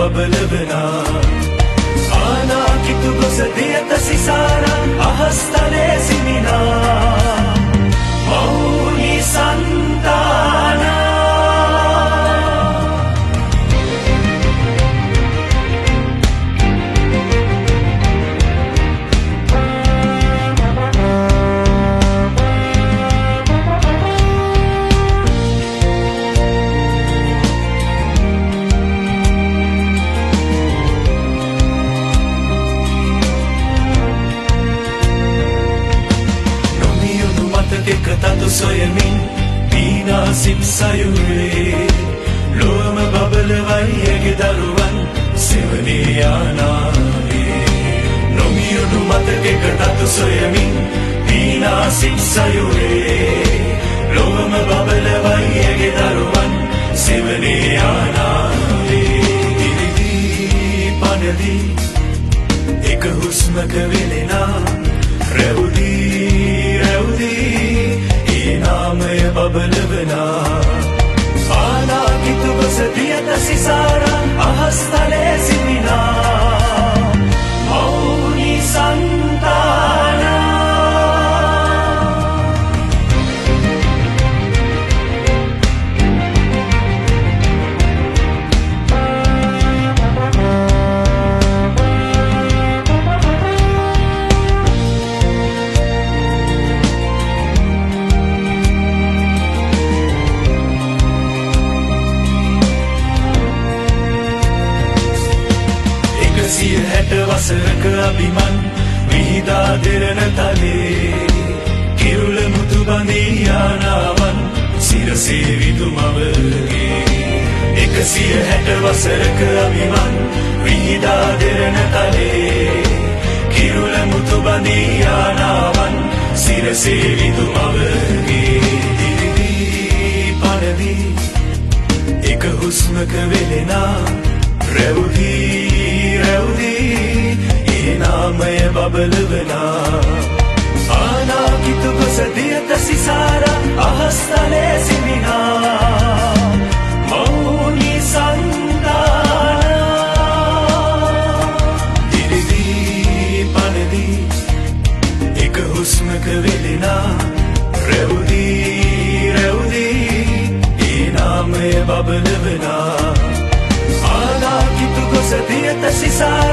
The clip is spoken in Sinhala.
බබලවනා ආනාකිතු ගොස දියත සිසාරා අහස්තලේ සිමිනා මෞනි සන්තානා තතු සොයමින් පීනා සිප් සයුරේ ලොවම බබලවයි ඇගේ දරුවන් සෙවනේ යානාවේ නොමියුණු මතකෙක තතු සොයමින් පීනා සිප් සයුරේ ලොවම බබලවයි ඇගේ දරුවන් සෙවනේ යානාවේ ඉරිදී පනදී එක හුස්මක වෙලෙනා රැවුදී नामय बबलवना आनाकितु बस दियत सिसारा अहस्तले सिमिना मौनि संताना හැට වසරක අභිමන් විහිදා දෙරණ තලේ කිරුළ මුතු බඳී යානාවන් සිරසේ විදුමවගේ 160 වසරක අභිමන් විහිදා දෙරණ තලේ කිරුළ මුතු බඳී යානාවන් සිරසේ විදුමවගේ දිරිදී පනදී එක හුස්මක වෙලෙනා රැවුදී नामय बबलवना आनाकितु गොස දියත සිසාරා අහස්තලේ සිමිනා මෞනි සන්තානා දිරිදී පනදී එක හුස්මක වෙලෙනා රැවුදී नामय बबलवना आनाकितु गොස දියත සිසාරා